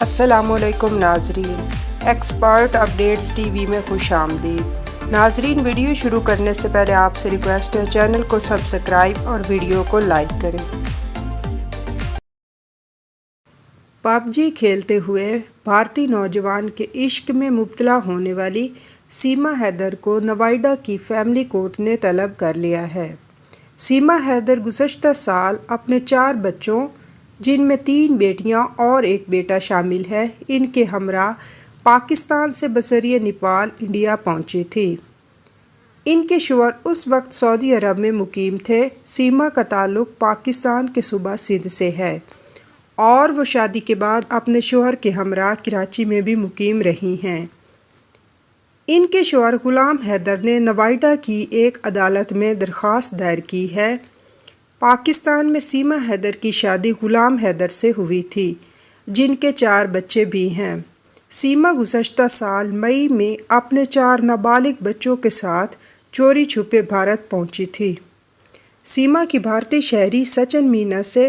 السلام علیکم ناظرین، ایکسپرٹ اپڈیٹس ٹی وی میں خوش آمدید۔ ناظرین، ویڈیو شروع کرنے سے پہلے آپ سے ریکویسٹ ہے چینل کو سبسکرائب اور ویڈیو کو لائک کریں۔ پب جی کھیلتے ہوئے بھارتی نوجوان کے عشق میں مبتلا ہونے والی سیما حیدر کو نوئیڈا کی فیملی کورٹ نے طلب کر لیا ہے۔ سیما حیدر گزشتہ سال اپنے 4 بچوں، جن میں 3 بیٹیاں اور 1 بیٹا شامل ہے، ان کے ہمراہ پاکستان سے بذریعہ نیپال انڈیا پہنچی تھی۔ ان کے شوہر اس وقت سعودی عرب میں مقیم تھے۔ سیما کا تعلق پاکستان کے صوبہ سندھ سے ہے اور وہ شادی کے بعد اپنے شوہر کے ہمراہ کراچی میں بھی مقیم رہی ہیں۔ ان کے شوہر غلام حیدر نے نوئیڈا کی ایک عدالت میں درخواست دائر کی ہے۔ پاکستان میں سیما حیدر کی شادی غلام حیدر سے ہوئی تھی، جن کے 4 بچے بھی ہیں۔ سیما گزشتہ سال مئی میں اپنے 4 نابالغ بچوں کے ساتھ چوری چھپے بھارت پہنچی تھی۔ سیما کی بھارتی شہری سچن مینا سے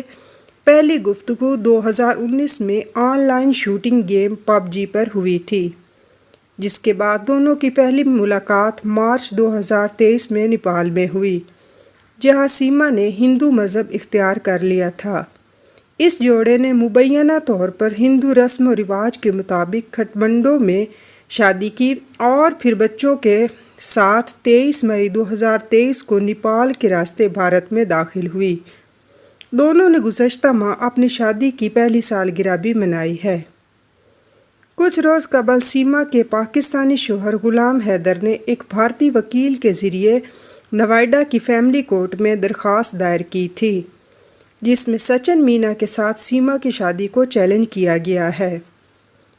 پہلی گفتگو 2019 میں online shooting game PUBG پر ہوئی تھی، جس کے بعد دونوں کی پہلی ملاقات مارچ 2023 میں نیپال میں ہوئی، جہاں سیما نے ہندو مذہب اختیار کر لیا تھا۔ اس جوڑے نے مبینہ طور پر ہندو رسم و رواج کے مطابق کھٹمنڈو میں شادی کی اور پھر بچوں کے ساتھ 23 مئی 2023 کو نیپال کے راستے بھارت میں داخل ہوئی۔ دونوں نے گزشتہ ماہ اپنی شادی کی پہلی سالگرہ بھی منائی ہے۔ کچھ روز قبل سیما کے پاکستانی شوہر غلام حیدر نے ایک بھارتی وکیل کے ذریعے نوئیڈا کی فیملی کورٹ میں درخواست دائر کی تھی، جس میں سچن مینا کے ساتھ سیما کی شادی کو چیلنج کیا گیا ہے۔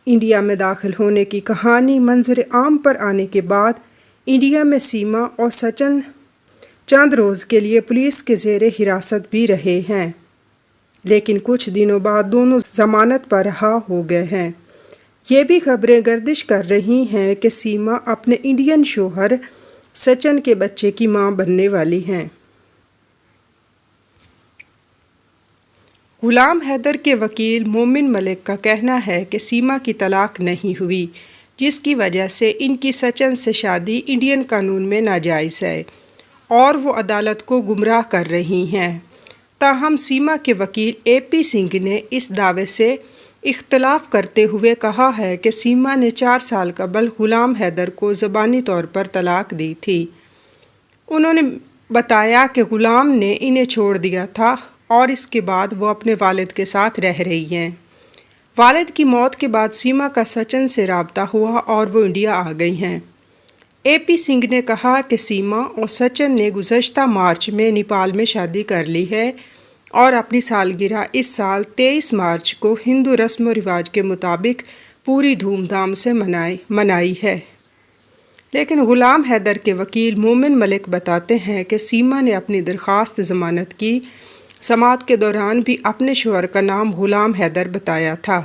انڈیا میں داخل ہونے کی کہانی منظر عام پر آنے کے بعد انڈیا میں سیما اور سچن چند روز کے لیے پولیس کے زیر حراست بھی رہے ہیں، لیکن کچھ دنوں بعد دونوں ضمانت پر رہا ہو گئے ہیں۔ یہ بھی خبریں گردش کر رہی ہیں کہ سیما اپنے انڈین شوہر سچن کے بچے کی ماں بننے والی ہیں۔ غلام حیدر کے وکیل مومن ملک کا کہنا ہے کہ سیما کی طلاق نہیں ہوئی، جس کی وجہ سے ان کی سچن سے شادی انڈین قانون میں ناجائز ہے اور وہ عدالت کو گمراہ کر رہی ہیں۔ تاہم سیما کے وکیل اے پی سنگھ نے اس دعوے سے اختلاف کرتے ہوئے کہا ہے کہ سیما نے 4 سال قبل غلام حیدر کو زبانی طور پر طلاق دی تھی۔ انہوں نے بتایا کہ غلام نے انہیں چھوڑ دیا تھا اور اس کے بعد وہ اپنے والد کے ساتھ رہ رہی ہیں۔ والد کی موت کے بعد سیما کا سچن سے رابطہ ہوا اور وہ انڈیا آ گئی ہیں۔ اے پی سنگھ نے کہا کہ سیما اور سچن نے گزشتہ مارچ میں نیپال میں شادی کر لی ہے اور اپنی سالگرہ اس سال 23 مارچ کو ہندو رسم و رواج کے مطابق پوری دھوم دھام سے منائی ہے۔ لیکن غلام حیدر کے وکیل مومن ملک بتاتے ہیں کہ سیما نے اپنی درخواست ضمانت کی سماعت کے دوران بھی اپنے شوہر کا نام غلام حیدر بتایا تھا۔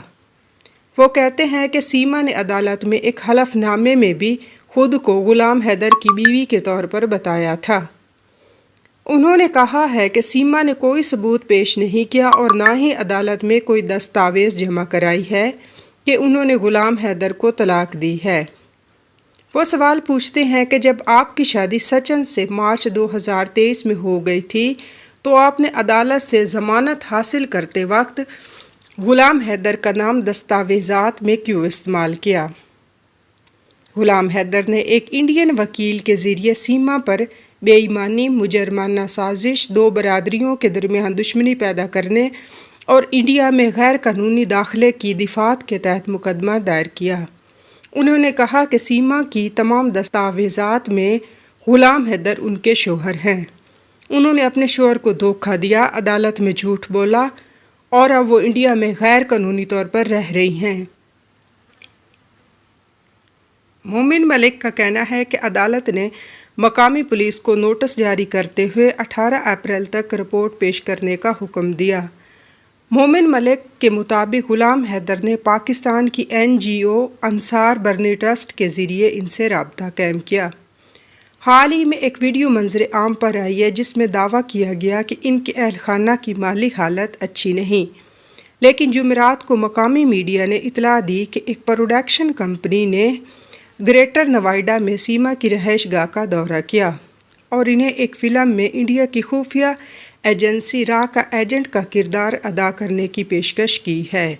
وہ کہتے ہیں کہ سیما نے عدالت میں ایک حلف نامے میں بھی خود کو غلام حیدر کی بیوی کے طور پر بتایا تھا۔ انہوں نے کہا ہے کہ سیما نے کوئی ثبوت پیش نہیں کیا اور نہ ہی عدالت میں کوئی دستاویز جمع کرائی ہے کہ انہوں نے غلام حیدر کو طلاق دی ہے۔ وہ سوال پوچھتے ہیں کہ جب آپ کی شادی سچن سے مارچ 2023 میں ہو گئی تھی تو آپ نے عدالت سے ضمانت حاصل کرتے وقت غلام حیدر کا نام دستاویزات میں کیوں استعمال کیا؟ غلام حیدر نے ایک انڈین وکیل کے ذریعے سیما پر بے ایمانی، مجرمانہ سازش، 2 برادریوں کے درمیان دشمنی پیدا کرنے اور انڈیا میں غیر قانونی داخلے کی دفعات کے تحت مقدمہ دائر کیا۔ انہوں نے کہا کہ سیما کی تمام دستاویزات میں غلام حیدر ان کے شوہر ہیں۔ انہوں نے اپنے شوہر کو دھوکہ دیا، عدالت میں جھوٹ بولا اور اب وہ انڈیا میں غیر قانونی طور پر رہ رہی ہیں۔ مومن ملک کا کہنا ہے کہ عدالت نے مقامی پولیس کو نوٹس جاری کرتے ہوئے 18 اپریل تک رپورٹ پیش کرنے کا حکم دیا۔ مومن ملک کے مطابق غلام حیدر نے پاکستان کی NGO انصار برنی ٹرسٹ کے ذریعے ان سے رابطہ قائم کیا۔ حال ہی میں ایک ویڈیو منظر عام پر آئی ہے جس میں دعویٰ کیا گیا کہ ان کے اہل خانہ کی مالی حالت اچھی نہیں۔ لیکن جمعرات کو مقامی میڈیا نے اطلاع دی کہ ایک پروڈکشن کمپنی نے گریٹر نوئیڈا میں سیما کی رہائش گاہ کا دورہ کیا اور انہیں ایک فلم میں انڈیا کی خفیہ ایجنسی را کا ایجنٹ کا کردار ادا کرنے کی پیشکش کی ہے۔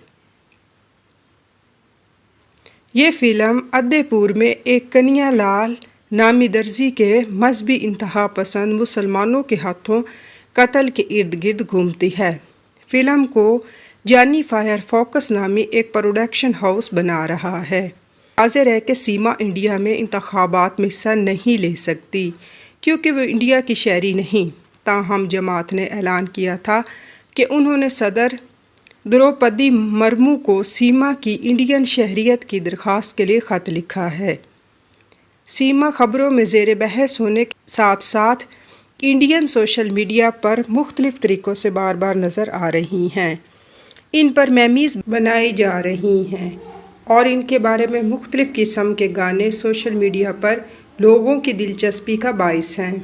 یہ فلم ادے پور میں ایک کنیا لال نامی درزی کے مذہبی انتہا پسند مسلمانوں کے ہاتھوں قتل کے ارد گرد گھومتی ہے۔ فلم کو جانی فائر فوکس نامی ایک پروڈکشن ہاؤس بنا رہا ہے۔ واضح ہے کہ سیما انڈیا میں انتخابات میں حصہ نہیں لے سکتی کیونکہ وہ انڈیا کی شہری نہیں، تاہم جماعت نے اعلان کیا تھا کہ انہوں نے صدر دروپدی مرمو کو سیما کی انڈین شہریت کی درخواست کے لیے خط لکھا ہے۔ سیما خبروں میں زیر بحث ہونے کے ساتھ ساتھ انڈین سوشل میڈیا پر مختلف طریقوں سے بار بار نظر آ رہی ہیں۔ ان پر میمز بنائی جا رہی ہیں اور ان کے بارے میں مختلف قسم کے گانے سوشل میڈیا پر لوگوں کی دلچسپی کا باعث ہیں۔